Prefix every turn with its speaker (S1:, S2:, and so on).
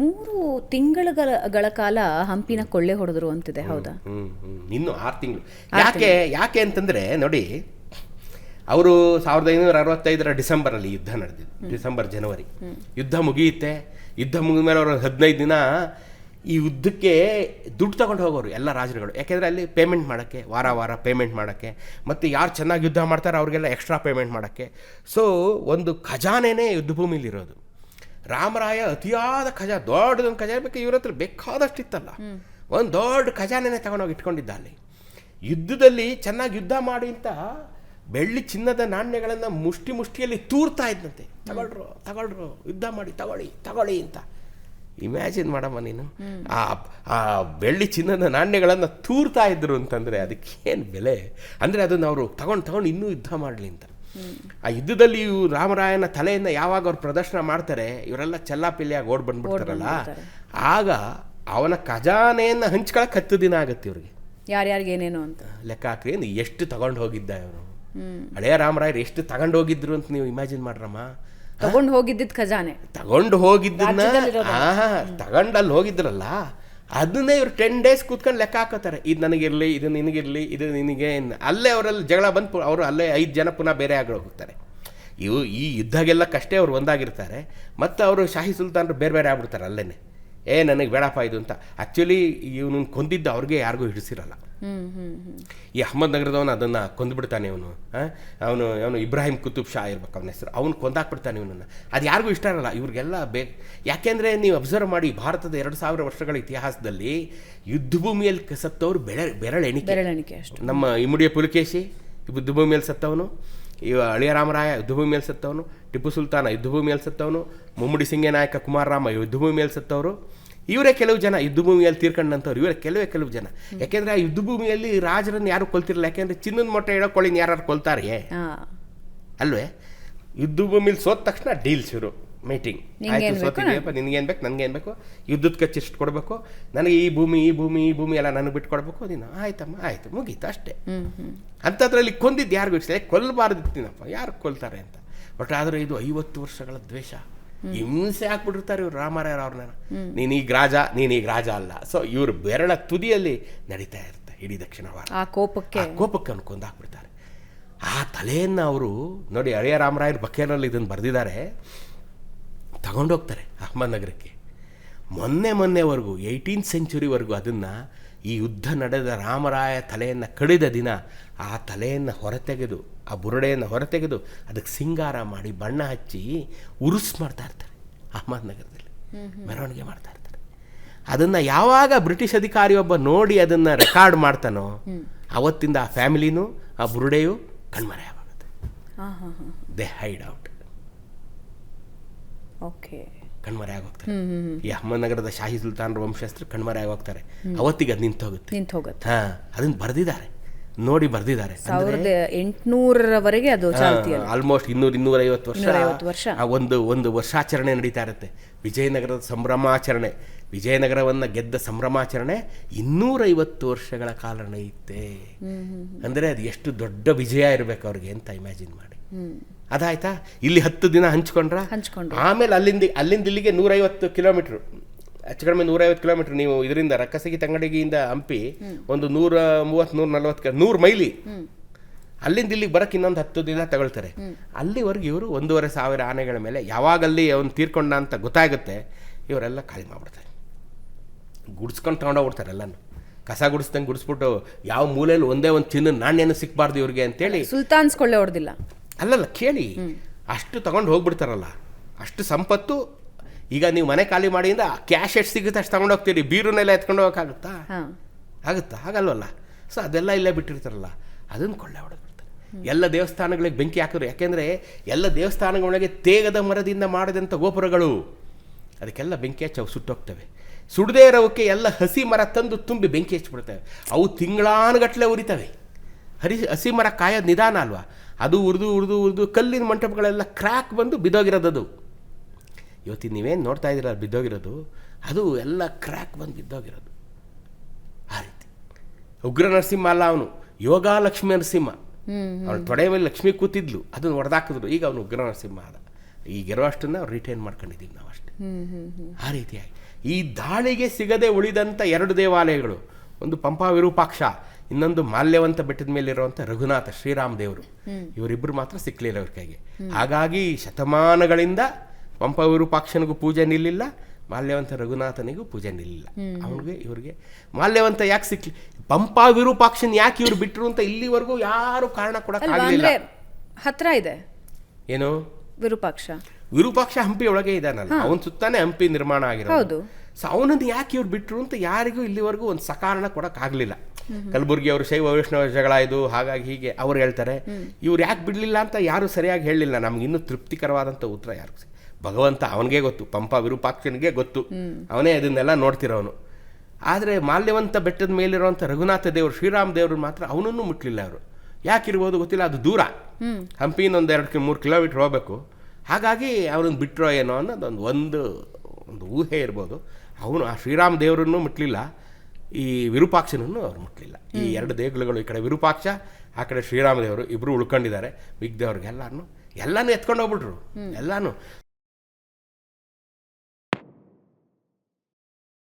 S1: 3 ತಿಂಗಳ ಕಾಲ ಹಂಪಿನ ಕೊಳ್ಳೆ ಹೊಡೆದ್ರು ಅಂತಿದೆ, ಹೌದಾ?
S2: ಇನ್ನು 6 ತಿಂಗಳು. ಯಾಕೆ ಅಂತಂದರೆ ನೋಡಿ, ಅವರು 1565 ಡಿಸೆಂಬರಲ್ಲಿ ಯುದ್ಧ ನಡೆದಿದ್ದು. ಡಿಸೆಂಬರ್ ಜನವರಿ ಯುದ್ಧ ಮುಗಿಯುತ್ತೆ. ಯುದ್ಧ ಮುಗಿದ ಮೇಲೆ ಅವರು 15 ದಿನ ಈ ಯುದ್ಧಕ್ಕೆ ದುಡ್ಡು ತಗೊಂಡು ಹೋಗೋರು ಎಲ್ಲ ರಾಜರುಗಳು. ಯಾಕೆಂದರೆ ಅಲ್ಲಿ ಪೇಮೆಂಟ್ ಮಾಡೋಕ್ಕೆ, ವಾರ ಪೇಮೆಂಟ್ ಮಾಡೋಕ್ಕೆ, ಮತ್ತು ಯಾರು ಚೆನ್ನಾಗಿ ಯುದ್ಧ ಮಾಡ್ತಾರೆ ಅವ್ರಿಗೆಲ್ಲ ಎಕ್ಸ್ಟ್ರಾ ಪೇಮೆಂಟ್ ಮಾಡೋಕ್ಕೆ. ಸೊ ಒಂದು ಖಜಾನೆನೇ ಯುದ್ಧ ಭೂಮಿಲಿರೋದು. ರಾಮರಾಯ ಅತಿಯಾದ ದೊಡ್ಡದೊಂದು ಖಜಾನೆ ಬೇಕು, ಇವ್ರ ಹತ್ರ ಬೇಕಾದಷ್ಟು ಇತ್ತಲ್ಲ, ಒಂದು ದೊಡ್ಡ ಖಜಾನೆನೇ ತಗೊಂಡೋಗಿ ಇಟ್ಕೊಂಡಿದ್ದ. ಅಲ್ಲಿ ಯುದ್ಧದಲ್ಲಿ ಚೆನ್ನಾಗಿ ಯುದ್ಧ ಮಾಡಿ ಅಂತ ಬೆಳ್ಳಿ ಚಿನ್ನದ ನಾಣ್ಯಗಳನ್ನು ಮುಷ್ಟಿಯಲ್ಲಿ ತೂರ್ತಾ ಇದ್ದಂತೆ. ತಗೊಳ್ರು ಯುದ್ಧ ಮಾಡಿ ತಗೊಳ್ಳಿ ಅಂತ. ಇಮ್ಯಾಜಿನ್ ಮಾಡಮ್ಮ ನೀನು, ಆ ಬೆಳ್ಳಿ ಚಿನ್ನದ ನಾಣ್ಯಗಳನ್ನು ತೂರ್ತಾ ಇದ್ರು ಅಂತಂದರೆ ಅದಕ್ಕೇನು ಬೆಲೆ. ಅಂದರೆ ಅದನ್ನು ಅವರು ತಗೊಂಡು ಇನ್ನೂ ಯುದ್ಧ ಮಾಡಲಿ ಅಂತ. ಆ ಯುದ್ಧದಲ್ಲಿ ರಾಮರಾಯನ ತಲೆಯನ್ನು ಯಾವಾಗ ಅವ್ರು ಪ್ರದರ್ಶನ ಮಾಡ್ತಾರೆ, ಇವರೆಲ್ಲ ಚೆಲ್ಲಾಪಿಲ್ಲಿಯಾಗಿ ಓಡ್ ಬಂದ್ಬಿಡ್ತಾರಲ್ಲ, ಆಗ ಅವನ ಖಜಾನೆಯನ್ನು ಹಂಚ್ಕೊಳಕ್ಕೆ 10 ದಿನ ಆಗುತ್ತೆ ಇವ್ರಿಗೆ.
S1: ಯಾರ್ಯಾರಿಗೆ ಏನೇನು ಅಂತ
S2: ಲೆಕ್ಕ ಹಾಕ್ರಿ. ಎಷ್ಟು ತಗೊಂಡು ಹೋಗಿದ್ದ ಇವರು, ಹಳೆಯ ರಾಮರಾಯರು ಎಷ್ಟು ತಗೊಂಡು ಹೋಗಿದ್ರು ಅಂತ ನೀವು ಇಮ್ಯಾಜಿನ್ ಮಾಡ್ರಮ್ಮ.
S1: ತಗೊಂಡು ಹೋಗಿದ್ದ ಖಜಾನೆ,
S2: ತಗೊಂಡು ಹೋಗಿದ್ದನ್ನ ತಗೊಂಡಲ್ಲಿ ಹೋಗಿದ್ರಲ್ಲ, ಅದನ್ನೇ ಇವ್ರು 10 ಡೇಸ್ ಕೂತ್ಕೊಂಡು ಲೆಕ್ಕ ಹಾಕೋತಾರೆ. ಇದು ನನಗಿರಲಿ, ಇದು ನಿನಗಿರಲಿ, ಇದು ನಿನಗೆ. ಅಲ್ಲೇ ಅವರಲ್ಲಿ ಜಗಳ ಬಂದು ಅವರು ಅಲ್ಲೇ 5 ಜನ ಪುನಃ ಬೇರೆ ಹೋಗ್ತಾರೆ. ಈ ಯುದ್ಧಗೆಲ್ಲಕ್ಕಷ್ಟೇ ಅವ್ರು ಒಂದಾಗಿರ್ತಾರೆ. ಮತ್ತು ಅವರು ಶಾಹಿ ಸುಲ್ತಾನರು ಬೇರೆ ಆಗ್ಬಿಡ್ತಾರೆ ಅಲ್ಲೇ. ನನಗೆ ಬೇಡಪ್ಪ ಇದು ಅಂತ. ಆ್ಯಕ್ಚುಲಿ ಇವನು ಕೊಂದಿದ್ದು ಅವ್ರಿಗೆ ಯಾರಿಗೂ ಹಿಡಿಸಿರಲ್ಲ. ಈ ಅಹಮದ್ ನಗರದವನು ಅದನ್ನು ಕೊಂದುಬಿಡ್ತಾನೆ. ಅವನು ಇಬ್ರಾಹಿಂ ಕುತುಬ್ ಶಾ ಇರ್ಬೇಕು ಅವನ ಹೆಸರು. ಅವನು ಕೊಂದಾಕ್ಬಿಡ್ತಾನೆ ಇವನನ್ನು. ಅದು ಯಾರಿಗೂ ಇಷ್ಟ ಇರಲ್ಲ ಇವ್ರಿಗೆಲ್ಲ. ಯಾಕೆಂದರೆ ನೀವು ಅಬ್ಸರ್ವ್ ಮಾಡಿ, ಭಾರತದ 2000 ವರ್ಷಗಳ ಇತಿಹಾಸದಲ್ಲಿ ಯುದ್ಧ ಭೂಮಿಯಲ್ಲಿ ಸತ್ತವರು ಬೆರಳೆಣಿಕೆ ಅಷ್ಟು. ನಮ್ಮ ಇಮ್ಮಡಿಯ ಪುಲಕೇಶಿ ಯುದ್ಧ ಭೂಮಿಯಲ್ಲಿ ಸತ್ತವನು, ಇವ ಅಳಿಯ ರಾಮರಾಯ ಯುದ್ಧ ಭೂಮಿಯಲ್ಲಿ ಸತ್ತವನು, ಟಿಪ್ಪು ಸುಲ್ತಾನ ಯುದ್ಧ ಭೂಮಿಯಲ್ಲಿ ಸತ್ತವನು, ಮುಮ್ಮಡಿ ಸಿಂಗೆ ನಾಯಕ ಕುಮಾರರಾಮ ಯುದ್ಧ ಭೂಮಿಯಲ್ಲಿ ಸತ್ತವರು. ಇವರೇ ಕೆಲವು ಜನ ಯುದ್ಧ ಭೂಮಿಯಲ್ಲಿ ತೀರ್ಕೊಂಡಂಥವ್ರು. ಇವರೇ ಕೆಲವು ಜನ. ಯಾಕೆಂದರೆ ಆ ಯುದ್ಧ ಭೂಮಿಯಲ್ಲಿ ರಾಜರನ್ನು ಯಾರು ಕೊಲ್ತಿರಲ್ಲ. ಯಾಕೆಂದರೆ ಚಿನ್ನದ ಮೊಟ್ಟೆ ಇಡೋಕೊಳ್ಳಿನ ಯಾರು ಕೊಲ್ತಾರೆ ಅಲ್ವೇ? ಯುದ್ಧ ಭೂಮಿಲಿ ಸೋತ ತಕ್ಷಣ ಡೀಲ್ ಶುರು, ಮೀಟಿಂಗ್ ಆಯಿತು. ಸೋತಿದೆಯಪ್ಪ, ನಿನಗೇನು ಬೇಕು, ನನಗೇನು ಬೇಕು, ಯುದ್ಧದ ಖರ್ಚಿಷ್ಟು ಕೊಡಬೇಕು, ನನಗೆ ಈ ಭೂಮಿ ಎಲ್ಲ ನನಗೆ ಬಿಟ್ಟು ಕೊಡಬೇಕು. ನೀನು ಆಯ್ತಮ್ಮ, ಆಯಿತು, ಮುಗೀತು ಅಷ್ಟೇ. ಅಂಥದ್ರಲ್ಲಿ ಕೊಂದಿದ್ದು ಯಾರಿಗೂ ಇಷ್ಟ, ಕೊಲ್ಲಬಾರ್ದಿತ್ತೀನಪ್ಪ, ಯಾರು ಕೊಲ್ತಾರೆ ಅಂತ. ಬಟ್ ಆದರೆ ಇದು 50 ವರ್ಷಗಳ ದ್ವೇಷ, ಹಿಂಸೆ ಹಾಕ್ಬಿಟ್ಟಿರ್ತಾರೆ ಇವ್ರು ರಾಮರಾಯರು ಅವ್ರನ್ನ. ನೀನೀಗ ರಾಜ ಅಲ್ಲ. ಸೊ ಇವರು ಬೆರಳ ತುದಿಯಲ್ಲಿ ನಡೀತಾ ಇರುತ್ತೆ ಇಡೀ ದಕ್ಷಿಣ ಭಾರತ.
S1: ಆ ಕೋಪಕ್ಕೆ
S2: ಅವ್ನು ಕೊಂದಾಕ್ಬಿಡ್ತಾರೆ. ಆ ತಲೆಯನ್ನು ಅವರು ನೋಡಿ, ಹಳೆಯ ರಾಮರಾಯರು ಬಕೇರಲ್ಲಿ ಇದನ್ನು ಬರೆದಿದ್ದಾರೆ, ತಗೊಂಡೋಗ್ತಾರೆ ಅಹಮದ್ ನಗರಕ್ಕೆ. ಮೊನ್ನೆವರೆಗೂ 18th ಸೆಂಚುರಿವರೆಗೂ ಅದನ್ನು, ಈ ಯುದ್ಧ ನಡೆದ ರಾಮರಾಯ ತಲೆಯನ್ನು ಕಡಿದ ದಿನ ಆ ತಲೆಯನ್ನು ಹೊರತೆಗೆದು, ಆ ಬುರುಡೆಯನ್ನು ಹೊರತೆಗೆದು ಅದಕ್ಕೆ ಸಿಂಗಾರ ಮಾಡಿ ಬಣ್ಣ ಹಚ್ಚಿ ಉರುಸು ಮಾಡ್ತಾ ಇರ್ತಾರೆ ಅಹಮದ್ ನಗರದಲ್ಲಿ, ಮೆರವಣಿಗೆ ಮಾಡ್ತಾ ಇರ್ತಾರೆ. ಅದನ್ನು ಯಾವಾಗ ಬ್ರಿಟಿಷ್ ಅಧಿಕಾರಿಯೊಬ್ಬ ನೋಡಿ ಅದನ್ನು ರೆಕಾರ್ಡ್ ಮಾಡ್ತಾನೋ, ಅವತ್ತಿಂದ ಆ ಫ್ಯಾಮಿಲಿನೂ ಆ ಬುರುಡೆಯು ಕಣ್ಮರೆಯಾಗುತ್ತೆ. ದೇ ಹೈಡ್ ಔಟ್, ಕಣ್ಮರೆ ಆಗೋಗ್ತಾರೆ. ಈ ಅಹಮದ್ ನಗರದ ಶಾಹಿ ಸುಲ್ತಾನರ ವಂಶಸ್ಥರು ಕಣ್ಮರೆ ಆಗೋಗ್ತಾರೆ. ಅವತ್ತಿಗೆ ಅದು ನಿಂತೋಗುತ್ತೆ. ಅದನ್ನು ಬರೆದಿದ್ದಾರೆ, ನೋಡಿ ಬರೆದಿದ್ದಾರೆ.
S1: 1800ರವರೆಗೆ ಅದು
S2: ಆಲ್ಮೋಸ್ಟ್ 200-250 ವರ್ಷ ಒಂದು ವರ್ಷಾಚರಣೆ ನಡೀತಾ ಇರುತ್ತೆ. ವಿಜಯನಗರದ ಸಂಭ್ರಮಾಚರಣೆ, ವಿಜಯನಗರವನ್ನು ಗೆದ್ದ ಸಂಭ್ರಮಾಚರಣೆ 250 ವರ್ಷಗಳ ಕಾಲ ನಡೆಯುತ್ತೆ. ಅಂದರೆ ಅದು ಎಷ್ಟು ದೊಡ್ಡ ವಿಜಯ ಇರಬೇಕು ಅವ್ರಿಗೆ ಅಂತ ಇಮ್ಯಾಜಿನ್ ಮಾಡಿ. ಅದಾಯ್ತಾ? ಇಲ್ಲಿ 10 ದಿನ ಹಂಚ್ಕೊಂಡ್ರ. ಆಮೇಲೆ ಅಲ್ಲಿಂದ ಇಲ್ಲಿಗೆ 150 ಕಿಲೋಮೀಟ್ರ್, ಹೆಚ್ಚು ಕಡಿಮೆ 150 ಕಿಲೋಮೀಟ್ರ್. ನೀವು ಇದರಿಂದ ರಕ್ಕಸಗಿ ತಂಗಡಿಗಿಂದ ಹಂಪಿ ಒಂದು 130-140 ಮೈಲಿ. ಅಲ್ಲಿಂದ ಇಲ್ಲಿಗೆ ಬರೋಕ್ಕೆ ಇನ್ನೊಂದು 10 ದಿನ ತಗೊಳ್ತಾರೆ. ಅಲ್ಲಿವರೆಗೆ ಇವರು 1,500 ಆನೆಗಳ ಮೇಲೆ, ಯಾವಾಗಲ್ಲಿ ಅವನು ತೀರ್ಕೊಂಡ ಅಂತ ಗೊತ್ತಾಗುತ್ತೆ, ಇವರೆಲ್ಲ ಖಾಲಿ ಮಾಡಿಬಿಡ್ತಾರೆ. ಗುಡಿಸ್ಕೊಂಡು ತಗೊಂಡೋಗ್ಬಿಡ್ತಾರೆ ಎಲ್ಲನೂ. ಕಸ ಗುಡಿಸ್ದಂಗೆ ಗುಡಿಸ್ಬಿಟ್ಟು ಯಾವ ಮೂಲೆಯಲ್ಲಿ ಒಂದೇ ಒಂದು ಚಿನ್ನದ ನಾಣ್ಯನೂ ಸಿಕ್ಕಬಾರ್ದು ಇವ್ರಿಗೆ ಅಂತೇಳಿ
S1: ಸುಲ್ತಾನ್ಸ್ಕೊಳ್ಳೆ ಹೊಡೆದಿಲ್ಲ.
S2: ಅಲ್ಲಲ್ಲ, ಕೇಳಿ, ಅಷ್ಟು ತಗೊಂಡು ಹೋಗ್ಬಿಡ್ತಾರಲ್ಲ, ಅಷ್ಟು ಸಂಪತ್ತು. ಈಗ ನೀವು ಮನೆ ಖಾಲಿ ಮಾಡಿಯಿಂದ ಕ್ಯಾಶ್ ಎಷ್ಟು ಸಿಗುತ್ತೆ ಅಷ್ಟು ತಗೊಂಡು ಹೋಗ್ತೀರಿ, ಬೀರುನೆಲ್ಲ ಎತ್ಕೊಂಡು ಹೋಗೋಕ್ಕಾಗುತ್ತಾ? ಹಾಗಲ್ವಲ್ಲ. ಸೊ ಅದೆಲ್ಲ ಇಲ್ಲೇ ಬಿಟ್ಟಿರ್ತಾರಲ್ಲ, ಅದನ್ನು ಕೊಳ್ಳೆ ಹೊಡೆದ್ಬಿಡ್ತಾರೆ. ಎಲ್ಲ ದೇವಸ್ಥಾನಗಳಿಗೆ ಬೆಂಕಿ ಹಾಕಿದ್ರು. ಯಾಕೆಂದರೆ ಎಲ್ಲ ದೇವಸ್ಥಾನಗಳಿಗೆ ತೇಗದ ಮರದಿಂದ ಮಾಡಿದಂಥ ಗೋಪುರಗಳು, ಅದಕ್ಕೆಲ್ಲ ಬೆಂಕಿ ಹಚ್ಚಿ ಸುಟ್ಟೋಗ್ತವೆ. ಸುಡದೇ ಇರೋವಕ್ಕೆ ಎಲ್ಲ ಹಸಿ ಮರ ತಂದು ತುಂಬಿ ಬೆಂಕಿ ಹಚ್ಚಿಬಿಡ್ತವೆ. ಅವು ತಿಂಗಳಾನುಗಟ್ಟಲೆ ಉರಿತವೆ. ಹಸಿ ಮರ ಕಾಯೋದು ನಿಧಾನ ಅಲ್ವಾ, ಅದು ಉರಿದು ಕಲ್ಲಿನ ಮಂಟಪಗಳೆಲ್ಲ ಕ್ರ್ಯಾಕ್ ಬಂದು ಬಿದ್ದೋಗಿರೋದು. ಇವತ್ತಿನ ನೀವೇನು ನೋಡ್ತಾ ಇದ್ದೀರ ಬಿದ್ದೋಗಿರೋದು, ಅದು ಎಲ್ಲ ಕ್ರ್ಯಾಕ್ ಬಂದು ಬಿದ್ದೋಗಿರೋದು. ಆ ರೀತಿ ಉಗ್ರ ನರಸಿಂಹ ಅಲ್ಲ ಅವನು, ಯೋಗ ಲಕ್ಷ್ಮೀ ನರಸಿಂಹ. ಅವಳು ತೊಡೆ ಮೇಲೆ ಲಕ್ಷ್ಮಿ ಕೂತಿದ್ಲು, ಅದನ್ನು ಹೊಡೆದಾಕಿದ್ರು. ಈಗ ಅವನು ಉಗ್ರ ನರಸಿಂಹ ಆದ. ಈಗಿರೋ ಅಷ್ಟನ್ನು ರಿಟೈನ್ ಮಾಡ್ಕೊಂಡಿದ್ದೀವಿ ನಾವು ಅಷ್ಟೇ. ಆ ರೀತಿಯಾಗಿ ಈ ದಾಳಿಗೆ ಸಿಗದೆ ಉಳಿದಂಥ 2 ದೇವಾಲಯಗಳು, ಒಂದು ಪಂಪಾ ವಿರೂಪಾಕ್ಷ, ಇನ್ನೊಂದು ಮಾಲ್ಯವಂತ ಬೆಟ್ಟದ ಮೇಲಿರುವಂಥ ರಘುನಾಥ ಶ್ರೀರಾಮ ದೇವರು, ಇವರಿಬ್ಬರು ಮಾತ್ರ ಸಿಕ್ಕಲಿಲ್ಲ ಅವ್ರ ಕೈಗೆ. ಹಾಗಾಗಿ ಶತಮಾನಗಳಿಂದ ಪಂಪ ವಿರೂಪಾಕ್ಷನಿಗೂ ಪೂಜೆ ನಿಲ್ಲಿಲ್ಲ, ಮಾಲ್ಯವಂತ ರಘುನಾಥನಿಗೂ ಪೂಜೆ ನಿಲ್ಲಿಲ್ಲ. ಅವನಿಗೆ ಇವ್ರಿಗೆ ಮಾಲ್ಯವಂತ ಯಾಕೆ ಸಿಕ್ಲಿ, ಪಂಪ ವಿರೂಪಾಕ್ಷನ್ ಯಾಕೆ ಇವ್ರು ಬಿಟ್ರು ಅಂತ ಇಲ್ಲಿವರೆಗೂ ಯಾರು ಕಾರಣ ಕೊಡಕ್ಕಾಗಲಿಲ್ಲ.
S1: ಹತ್ರ ಇದೆ
S2: ಏನು ವಿರೂಪಾಕ್ಷ ಹಂಪಿ ಒಳಗೆ ಇದ್ದಾನಲ್ಲ, ಅವನ್ ಸುತ್ತಾನೆ ಹಂಪಿ ನಿರ್ಮಾಣ ಆಗಿರೋದು. ಸೊ ಅವನನ್ನು ಯಾಕೆ ಇವ್ರು ಬಿಟ್ರು ಅಂತ ಯಾರಿಗೂ ಇಲ್ಲಿವರೆಗೂ ಒಂದು ಸಕಾರಣ ಕೊಡಕ್ಕಾಗ್ಲಿಲ್ಲ. ಕಲಬುರ್ಗಿ ಅವರು ಶೈವ ವೈಷ್ಣವ ಜಗಳ ಇದು, ಹಾಗಾಗಿ ಹೀಗೆ ಅವ್ರು ಹೇಳ್ತಾರೆ. ಇವ್ರು ಯಾಕೆ ಬಿಡಲಿಲ್ಲ ಅಂತ ಯಾರು ಸರಿಯಾಗಿ ಹೇಳಲಿಲ್ಲ. ನಮ್ಗೆ ಇನ್ನೂ ತೃಪ್ತಿಕರವಾದಂಥ ಉತ್ತರ ಯಾರು, ಭಗವಂತ ಅವನಿಗೆ ಗೊತ್ತು, ಪಂಪ ವಿರೂಪಾಕ್ಷನಿಗೆ ಗೊತ್ತು, ಅವನೇ ಅದನ್ನೆಲ್ಲ ನೋಡ್ತಿರೋನು. ಆದರೆ ಮಾಲ್ಯವಂತ ಬೆಟ್ಟದ ಮೇಲಿರುವಂಥ ರಘುನಾಥ ದೇವರು ಶ್ರೀರಾಮ ದೇವರು ಮಾತ್ರ ಅವನನ್ನು ಮುಟ್ಲಿಲ್ಲ ಅವರು. ಯಾಕಿರ್ಬೋದು ಗೊತ್ತಿಲ್ಲ, ಅದು ದೂರ, ಹಂಪಿನ 2-3 ಕಿಲೋಮೀಟ್ರ್ ಹೋಗ್ಬೇಕು. ಹಾಗಾಗಿ ಅವನನ್ನು ಬಿಟ್ಟರೋ ಏನೋ ಅನ್ನೋದು ಒಂದು ಊಹೆ ಇರ್ಬೋದು. ಅವನು ಆ ಶ್ರೀರಾಮ ದೇವರನ್ನು ಮುಟ್ಲಿಲ್ಲ, ಈ ವಿರೂಪಾಕ್ಷನನ್ನು ಅವ್ರು ಮುಟ್ಲಿಲ್ಲ. ಈ 2 ದೇಗುಲಗಳು, ಈ ಕಡೆ ವಿರೂಪಾಕ್ಷ, ಆ ಕಡೆ ಶ್ರೀರಾಮ ದೇವರು ಇಬ್ಬರು ಉಳ್ಕೊಂಡಿದ್ದಾರೆ. ಮಿಗ್ದವ್ರಿಗೆ ಎಲ್ಲಾನು ಎತ್ಕೊಂಡು ಹೋಗ್ಬಿಟ್ರು ಎಲ್ಲಾನು.